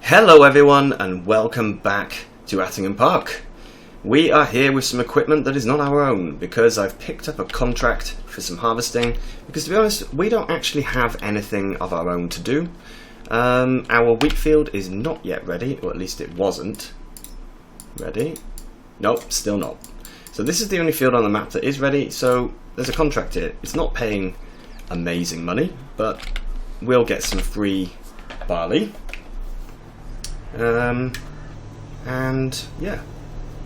Hello everyone and welcome back to Attingham Park. We are here with some equipment that is not our own because I've picked up a contract for some harvesting because, to be honest, we don't actually have anything of our own to do. Our wheat field is not yet ready, or at least it wasn't ready. Nope, still not. So this is the only field on the map that is ready, so there's a contract here. It's not paying amazing money, but we'll get some free barley. And yeah,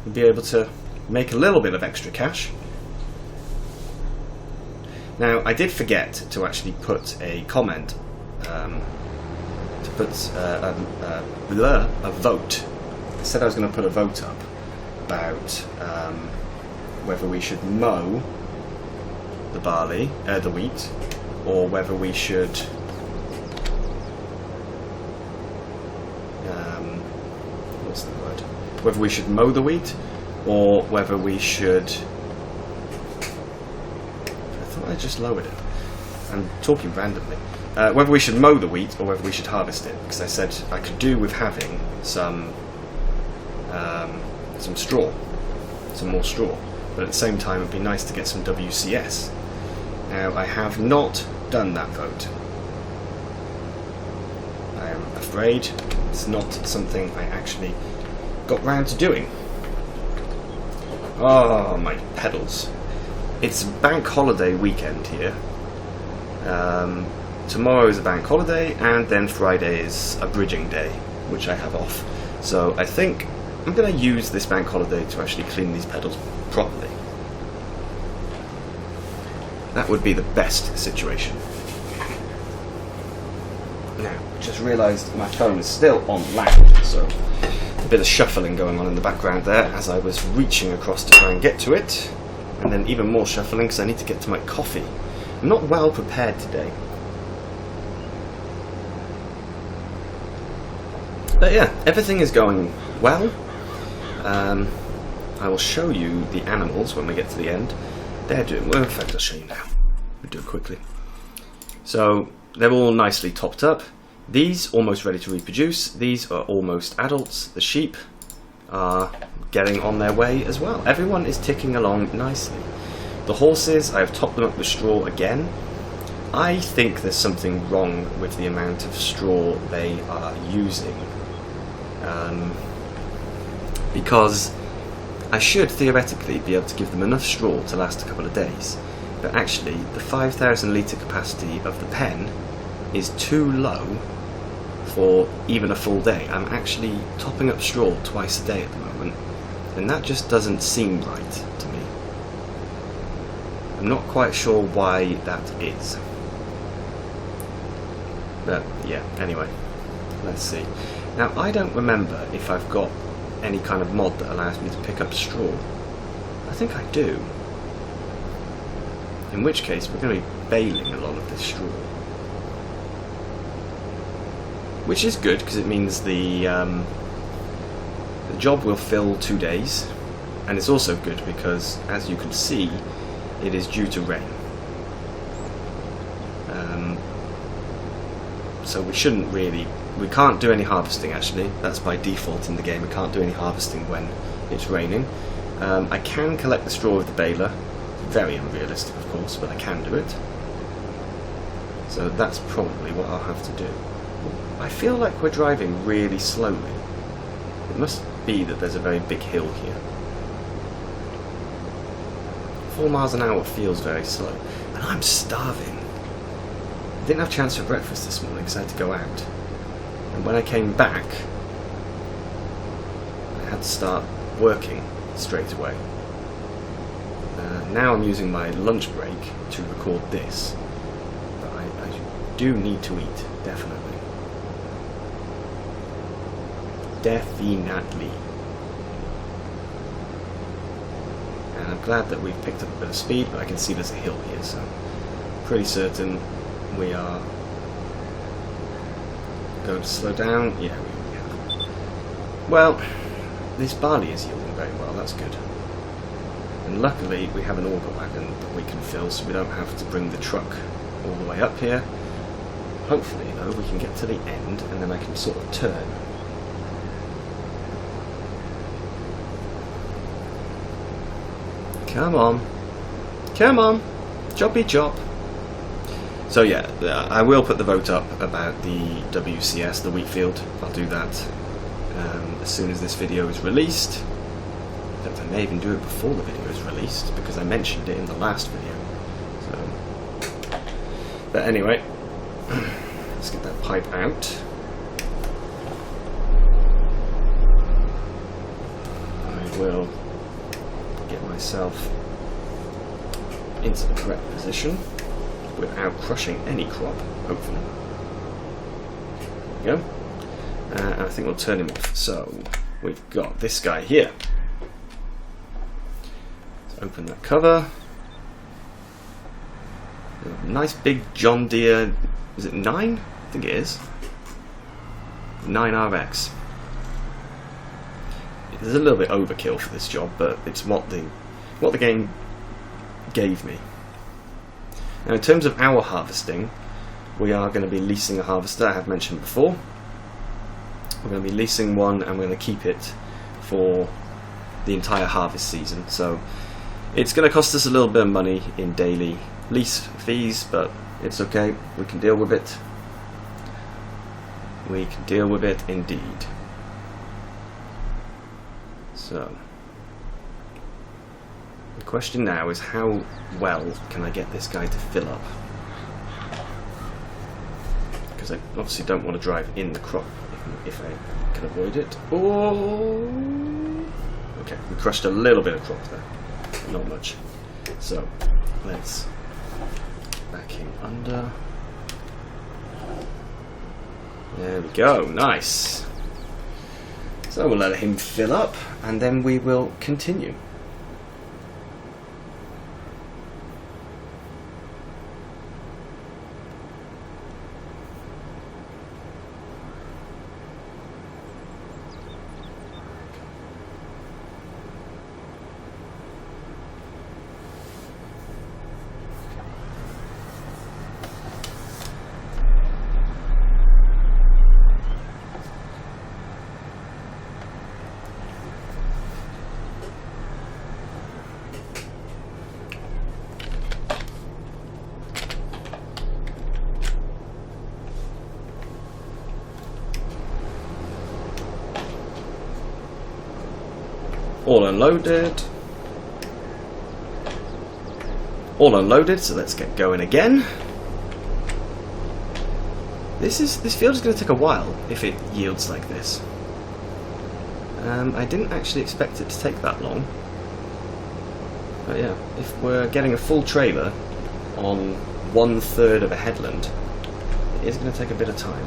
we'll be able to make a little bit of extra cash. Now, I did forget to actually put a comment, to put a vote. I said I was going to put a vote up about whether we should mow the barley, the wheat, or whether we should what's the word? Whether we should mow the wheat, or whether we should... I thought I just lowered it. I'm talking randomly. Whether we should mow the wheat, or whether we should harvest it, because I said I could do with having some straw, some more straw, but at the same time it'd be nice to get some WCS. Now, I have not done that vote. I am afraid it's not something I actually got round to doing. Oh, my pedals. It's bank holiday weekend here. Tomorrow is a bank holiday, and then Friday is a bridging day, which I have off. So I think I'm going to use this bank holiday to actually clean these pedals properly. That would be the best situation. Now, just realised my phone is still on loud, so a bit of shuffling going on in the background there as I was reaching across to try and get to it, and then even more shuffling because I need to get to my coffee. I'm not well prepared today. But yeah, everything is going well. I will show you the animals when we get to the end. They're doing well. In fact, I'll show you now. We'll do it quickly. So they're all nicely topped up. These almost ready to reproduce. These are almost adults. The sheep are getting on their way as well. Everyone is ticking along nicely. The horses, I have topped them up with straw again. I think there's something wrong with the amount of straw they are using. Because I should theoretically be able to give them enough straw to last a couple of days. But actually, the 5,000 litre capacity of the pen is too low for even a full day. I'm actually topping up straw twice a day at the moment, and that just doesn't seem right to me. I'm not quite sure why that is. But yeah, anyway, let's see. Now, I don't remember if I've got any kind of mod that allows me to pick up straw. I think I do. In which case, we're going to be baling a lot of this straw. Which is good, because it means the job will fill 2 days. And it's also good because, as you can see, it is due to rain. So we shouldn't really... We can't do any harvesting, actually. That's by default in the game. We can't do any harvesting when it's raining. I can collect the straw with the baler. Very unrealistic, of course, but I can do it. So that's probably what I'll have to do. I feel like we're driving really slowly. It must be that there's a very big hill here. 4 miles an hour feels very slow. And I'm starving. I didn't have a chance for breakfast this morning because I had to go out. And when I came back, I had to start working straight away. Now I'm using my lunch break to record this, but I do need to eat, definitely. Definitely. And I'm glad that we've picked up a bit of speed, but I can see there's a hill here, so I'm pretty certain we are going to slow down. Yeah, we are. Well, this barley is yielding very well, that's good. And luckily we have an auger wagon that we can fill, so we don't have to bring the truck all the way up here. Hopefully, though, we can get to the end and then I can sort of turn Come on. Come on. Jobby job. So yeah, I will put the vote up about the WCS, the wheat field. I'll do that as soon as this video is released. In fact, I may even do it before the video is released, because I mentioned it in the last video. So, but anyway, let's get that pipe out. I will get myself into the correct position without crushing any crop, hopefully. There we go. And I think we'll turn him off. So we've got this guy here. Let's open that cover. Nice big John Deere, is it 9? I think it is. 9RX. It's a little bit overkill for this job, but it's what the game gave me. Now, in terms of our harvesting, we are going to be leasing a harvester, I have mentioned before. We're going to be leasing one, and we're going to keep it for the entire harvest season. So it's going to cost us a little bit of money in daily lease fees, but it's okay, we can deal with it. We can deal with it indeed. So the question now is, how well can I get this guy to fill up? Because I obviously don't want to drive in the crop if I can avoid it. Oh, okay, we crushed a little bit of crop there, not much. So let's back him under. There we go, nice. So we'll let him fill up, and then we will continue. All unloaded. All unloaded, so let's get going again. This field is going to take a while if it yields like this. I didn't actually expect it to take that long. But yeah, if we're getting a full trailer on 1/3 of a headland, it is going to take a bit of time.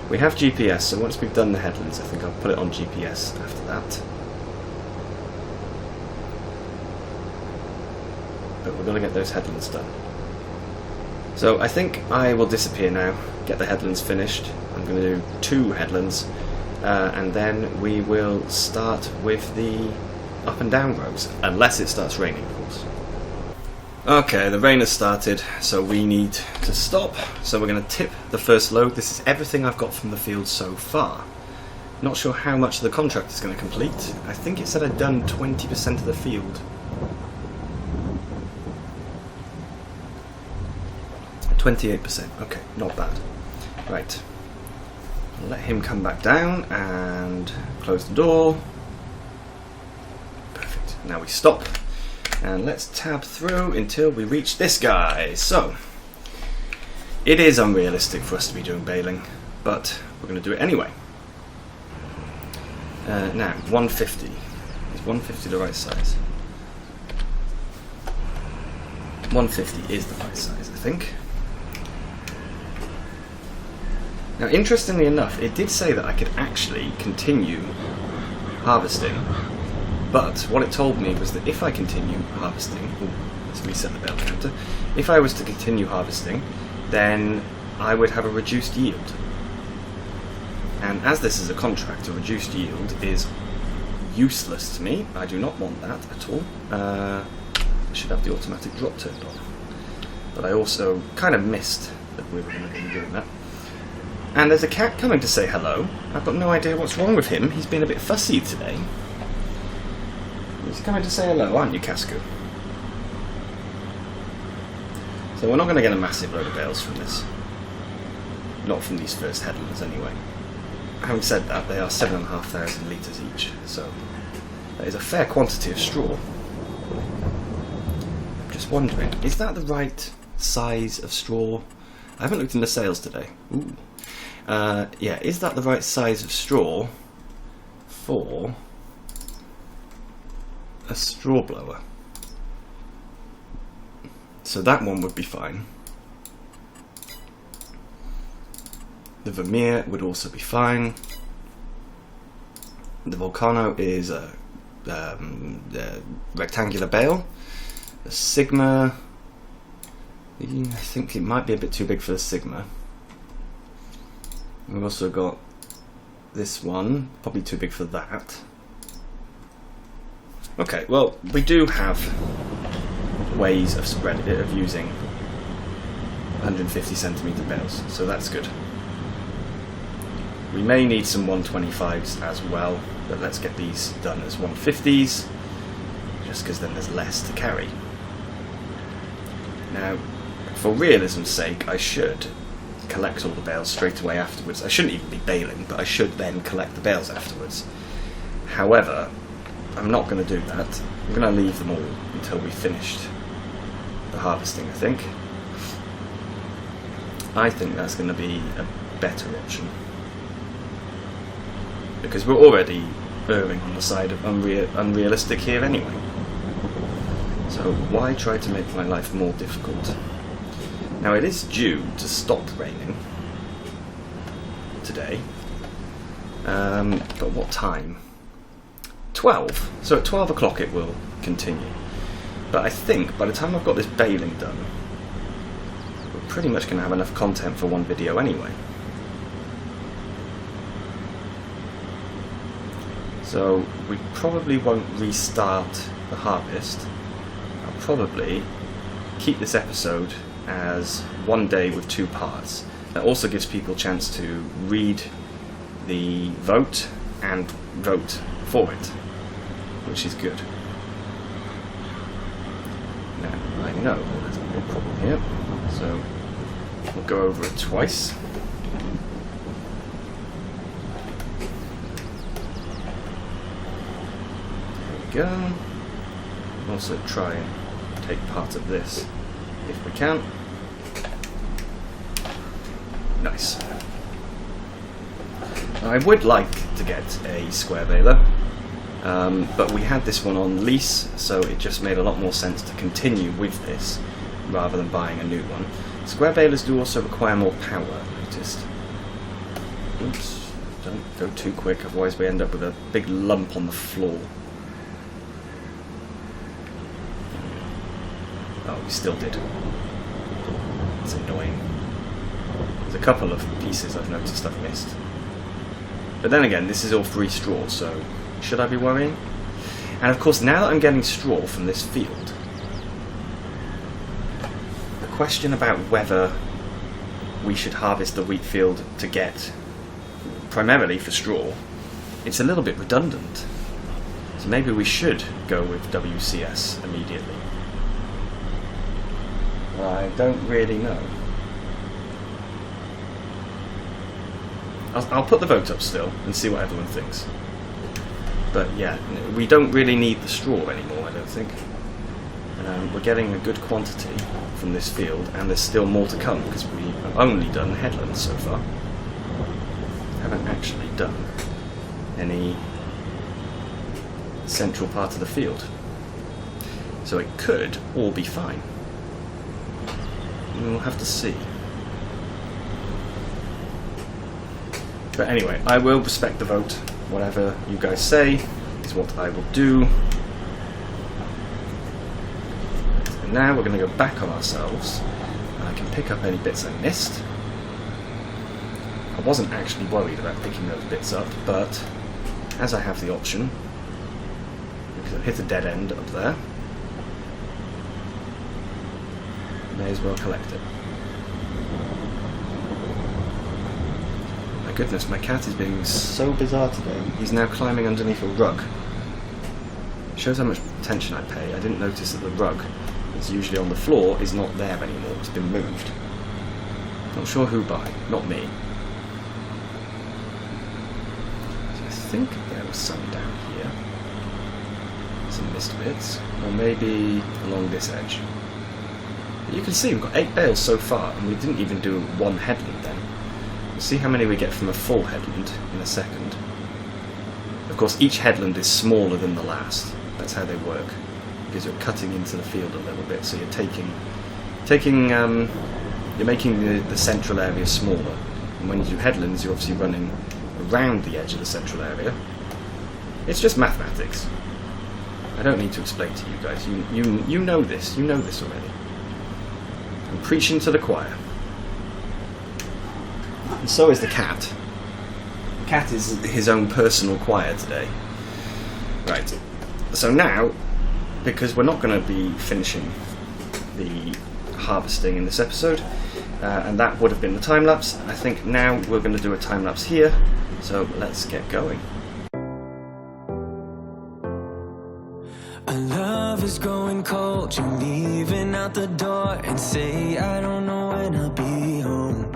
We have GPS, so once we've done the headlands, I think I'll put it on GPS after that. But we're going to get those headlands done. So I think I will disappear now, get the headlands finished. I'm going to do 2 headlands, and then we will start with the up and down rows, unless it starts raining, of course. Okay, the rain has started, so we need to stop. So we're going to tip the first load. This is everything I've got from the field so far. Not sure how much the contract is going to complete. I think it said I'd done 20% of the field. 28%, okay, not bad. Right, let him come back down and close the door. Perfect, now we stop and let's tab through until we reach this guy. So, it is unrealistic for us to be doing baling, but we're going to do it anyway. Now, 150. Is 150 the right size? 150 is the right size, I think. Now, interestingly enough, it did say that I could actually continue harvesting, but what it told me was that if I continue harvesting, let's reset the bale counter, if I was to continue harvesting, then I would have a reduced yield. And as this is a contract, a reduced yield is useless to me. I do not want that at all. I should have the automatic drop turned on. But I also kind of missed that we were going to be doing that. And there's a cat coming to say hello. I've got no idea what's wrong with him. He's been a bit fussy today. He's coming to say hello, aren't you, Casco? So we're not going to get a massive load of bales from this. Not from these first headlands, anyway. Having said that, they are 7,500 litres each, so that is a fair quantity of straw. I'm just wondering, is that the right size of straw? I haven't looked in the sales today. Ooh. Yeah, is that the right size of straw for a straw blower? So that one would be fine. The Vermeer would also be fine. The Volcano is a rectangular bale. The Sigma, I think it might be a bit too big for the Sigma. We've also got this one, probably too big for that. Okay, well, we do have ways of using 150 centimetre bales, so that's good. We may need some 125s as well, but let's get these done as 150s, just because then there's less to carry. Now, for realism's sake, I should collect all the bales straight away afterwards. I shouldn't even be baling, but I should then collect the bales afterwards. However, I'm not going to do that. I'm going to leave them all until we've finished the harvesting, I think. I think that's going to be a better option, because we're already erring on the side of unrealistic here anyway. So why try to make my life more difficult? Now it is due to stop raining today, but what time? 12. So at 12 o'clock it will continue. But I think by the time I've got this baling done, we're pretty much going to have enough content for one video anyway. So we probably won't restart the harvest. I'll probably keep this episode as one day with 2 parts. That also gives people a chance to read the vote and vote for it, which is good. Now, I know there's a big problem here, so we'll go over it twice. There we go. We'll also try and take part of this if we can. Nice. Now, I would like to get a square baler, but we had this one on lease, so it just made a lot more sense to continue with this rather than buying a new one. Square balers do also require more power, I've noticed. Oops, don't go too quick, otherwise we end up with a big lump on the floor. Oh, we still did. It's annoying. There's a couple of pieces I've noticed I've missed. But then again, this is all free straw, so should I be worrying? And of course, now that I'm getting straw from this field, the question about whether we should harvest the wheat field to get primarily for straw, it's a little bit redundant. So maybe we should go with WCS immediately. I don't really know. I'll put the vote up still and see what everyone thinks. But yeah, we don't really need the straw anymore, I don't think. We're getting a good quantity from this field, and there's still more to come because we have only done headlands so far. Haven't actually done any central part of the field. So it could all be fine. We'll have to see. But anyway, I will respect the vote. Whatever you guys say is what I will do. And now we're going to go back on ourselves, and I can pick up any bits I missed. I wasn't actually worried about picking those bits up, but as I have the option, because I've hit a dead end up there, may as well collect it. My goodness, my cat is being so bizarre today. He's now climbing underneath a rug. Shows how much attention I pay. I didn't notice that the rug that's usually on the floor is not there anymore. It's been moved. Not sure who by. Not me. So I think there was some down here. Some missed bits. Or maybe along this edge. But you can see we've got 8 bales so far, and we didn't even do one headland then. We'll see how many we get from a full headland in a second. Of course, each headland is smaller than the last. That's how they work, because you're cutting into the field a little bit, so you're you're making the central area smaller. And when you do headlands, you're obviously running around the edge of the central area. It's just mathematics. I don't need to explain to you guys. You know this. You know this already. I'm preaching to the choir. And so is the cat. The cat is his own personal choir today. Right. So now, because we're not going to be finishing the harvesting in this episode, and that would have been the time lapse, I think now we're going to do a time lapse here. So let's get going. Our love is growing cold. You're leaving out the door and say I don't know when I'll be home.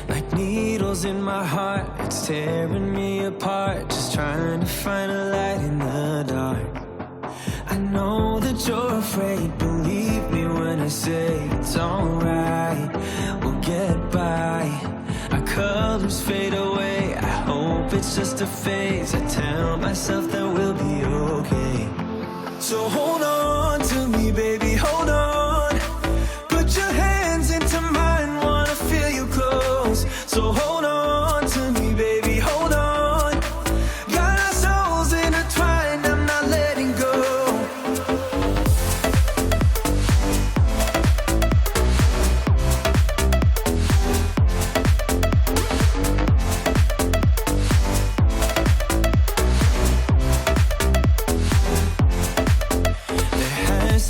Like needles in my heart, it's tearing me apart. Just trying to find a light in the dark. I know that you're afraid, believe me when I say it's alright. We'll get by. Our colors fade away. I hope it's just a phase. I tell myself that we'll be okay. So hold on to me, baby, hold on. Put your hands into mine, wanna feel you close. So hold on to me, baby, hold on. Got our souls intertwined, I'm not letting go.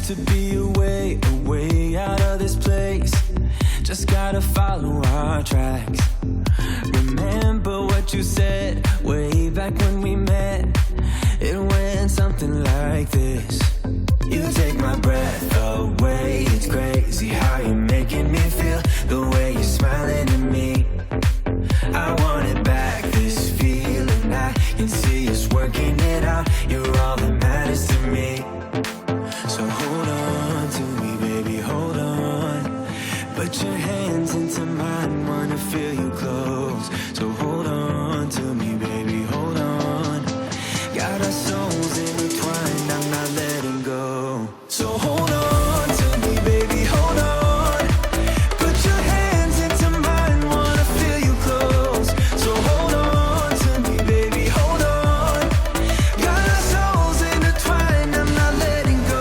To be a way out of this place. Just gotta follow our tracks. Remember what you said way back when we met. It went something like this. You take my breath away. It's crazy how you're making me feel. The way you're smiling at me, I want it back. This feeling, I can see us working it out. You're all that matters to me. So hold on to me, baby, hold on. Put your hands into mine, wanna feel you close. So hold on to me, baby, hold on. Got our souls intertwined, I'm not letting go. So hold on to me, baby, hold on. Put your hands into mine, wanna feel you close. So hold on to me, baby, hold on. Got our souls intertwined, I'm not letting go.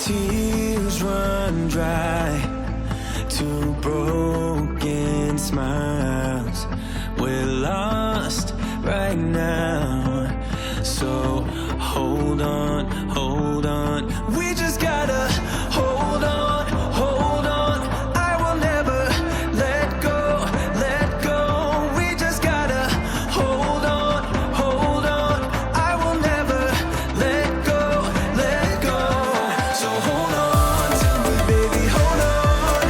Tears run dry, 2 broken smiles. We're lost right now. So hold on, hold on. We just gotta hold on, hold on. I will never let go, let go. We just gotta hold on, hold on. I will never let go, let go. So hold on to me, baby, hold on.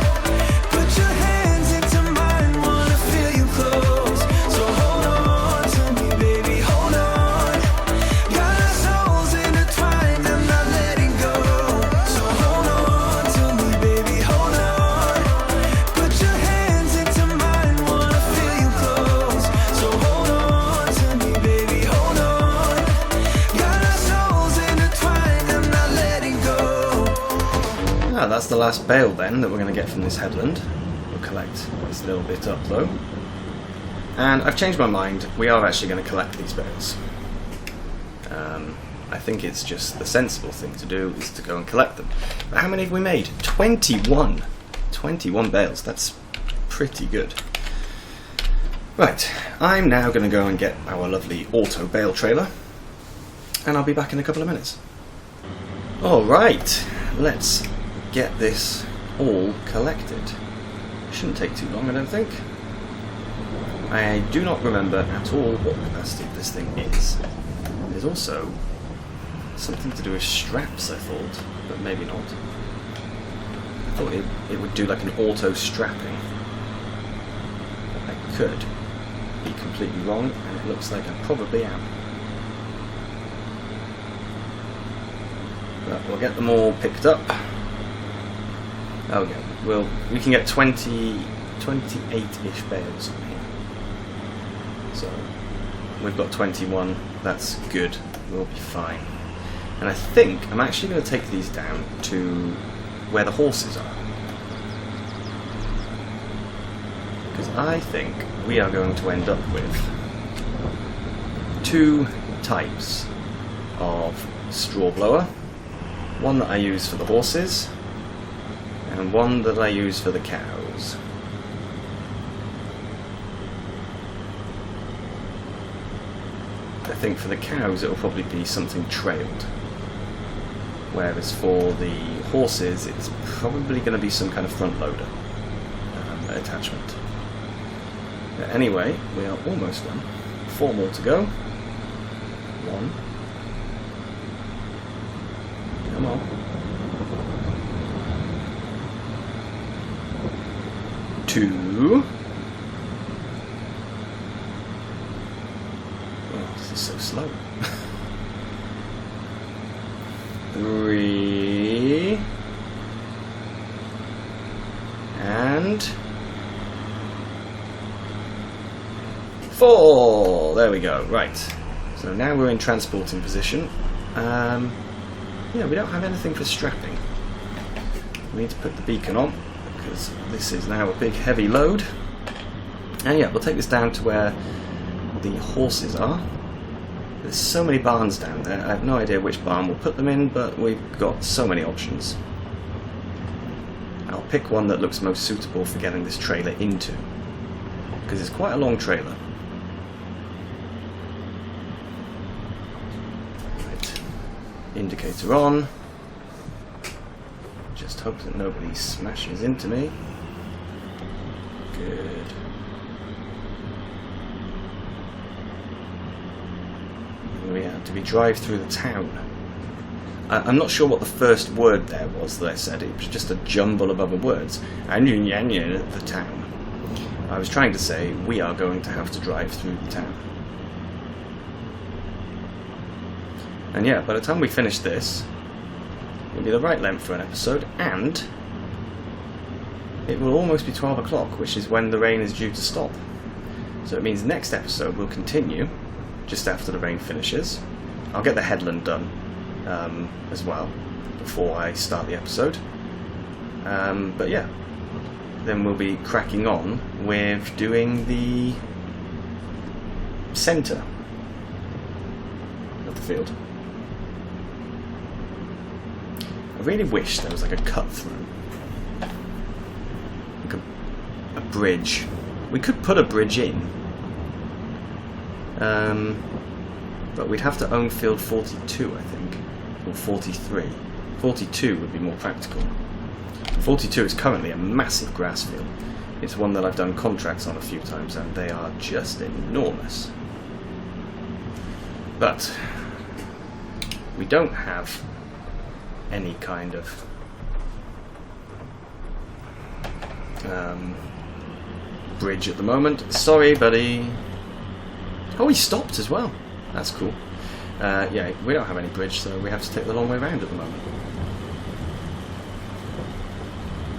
Put your hands into mine, wanna feel you close. So hold on to me, baby, hold on. Got our souls intertwined, I'm not letting go. So hold on to me, baby, hold on. Put your hands into mine, wanna feel you close. So hold on to me, baby, hold on. Got our souls intertwined, I'm not letting go. Ah, that's the last bale then that we're going to get from this headland. We'll collect this little bit up though. And I've changed my mind, we are actually going to collect these bales. I think it's just the sensible thing to do is to go and collect them. But how many have we made? 21! 21 bales, that's pretty good. Right, I'm now going to go and get our lovely auto bale trailer. and I'll be back in a couple of minutes. Alright, let's get this all collected. Shouldn't take too long, I don't think. I do not remember at all what the capacity of this thing is. There's also something to do with straps, I thought, but maybe not. I thought it would do like an auto strapping. I could be completely wrong, and it looks like I probably am. But we'll get them all picked up. Okay, we can get 28-ish bales on here. So we've got 21, that's good, we'll be fine. And I think I'm actually going to take these down to where the horses are. Because I think we are going to end up with 2 types of straw blower. One that I use for the horses, and one that I use for the cows. I think for the cows it will probably be something trailed, whereas for the horses it's probably going to be some kind of front loader attachment. But anyway, we are almost done. 4 more to go. 1. Come on. 2. Oh, this is so slow. 3. And 4. There we go. Right. So now we're in transporting position. Yeah, we don't have anything for strapping. We need to put the beacon on, because this is now a big heavy load. And yeah, we'll take this down to where the horses are. There's so many barns down there, I have no idea which barn we'll put them in, but we've got so many options. I'll pick one that looks most suitable for getting this trailer into, because it's quite a long trailer. Right. Indicator on. Just hope that nobody smashes into me. Good. Do we drive through the town? I'm not sure what the first word there was that I said. It was just a jumble of other words. The town. I was trying to say we are going to have to drive through the town. And yeah, by the time we finish this, it'll be the right length for an episode, and it will almost be 12 o'clock, which is when the rain is due to stop. So it means next episode will continue just after the rain finishes. I'll get the headland done as well before I start the episode. But yeah, then we'll be cracking on with doing the centre of the field. I really wish there was like a cut through, like a bridge. We could put a bridge in, but we'd have to own field 42, I think, or 43. 42 would be more practical. 42 is currently a massive grass field. It's one that I've done contracts on a few times, and they are just enormous. But we don't have any kind of bridge at the moment. Sorry, buddy. Oh, he stopped as well. That's cool. Yeah, we don't have any bridge, so we have to take the long way around at the moment.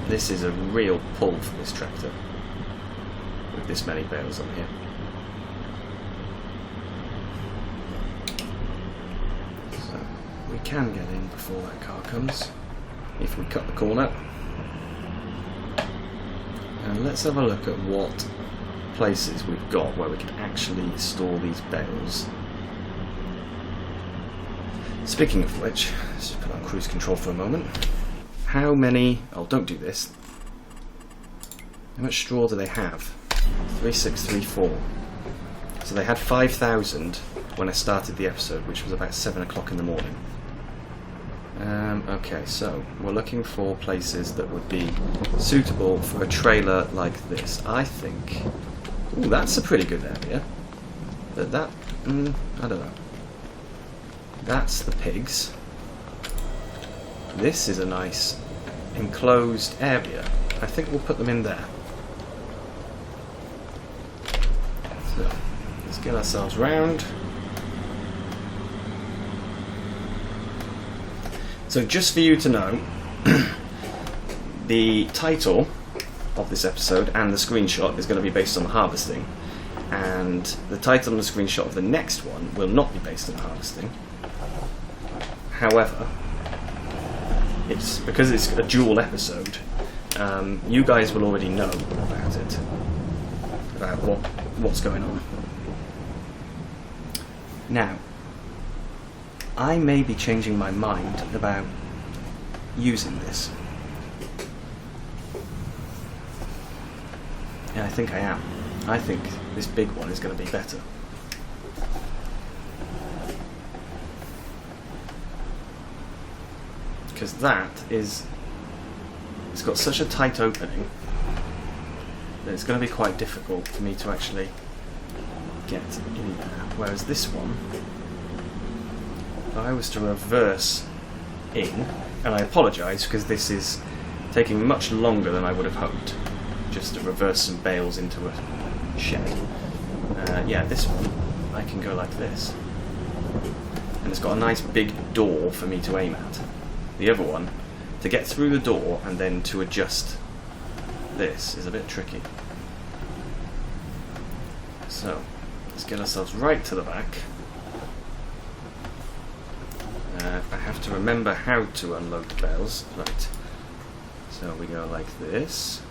This is a real pull for this tractor, with this many bales on here. So we can get in before that car comes, if we cut the corner. And let's have a look at what places we've got where we can actually store these bales. Speaking of which, let's just put on cruise control for a moment. How many... oh, don't do this. How much straw do they have? 3634. So they had 5,000 when I started the episode, which was about 7 o'clock in the morning. Okay, so we're looking for places that would be suitable for a trailer like this. I think... Ooh, that's a pretty good area. But that... I don't know. That's the pigs. This is a nice enclosed area. I think we'll put them in there. So, let's get ourselves round. So just for you to know, the title of this episode and the screenshot is going to be based on the harvesting, and the title and the screenshot of the next one will not be based on the harvesting. However, it's because it's a dual episode, you guys will already know about it, about what's going on. Now, I may be changing my mind about using this. Yeah, I think I am. I think this big one is going to be better. Because it's got such a tight opening that it's going to be quite difficult for me to actually get in there. Whereas this one, if I was to reverse in, and I apologise because this is taking much longer than I would have hoped, just to reverse some bales into a shed. Yeah, this one, I can go like this. And it's got a nice big door for me to aim at. The other one, to get through the door and then to adjust this is a bit tricky. So, let's get ourselves right to the back. I have to remember how to unload the bales. Right. So we go like this,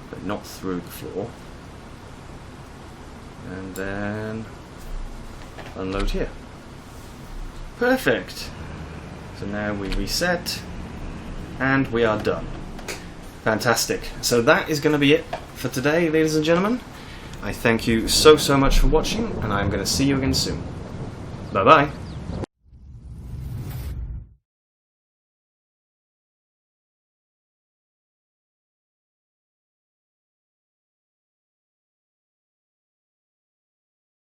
but not through the floor. And then unload here. Perfect! So now we reset, and we are done. Fantastic. So that is going to be it for today, ladies and gentlemen. I thank you so much for watching, and I'm going to see you again soon. Bye-bye.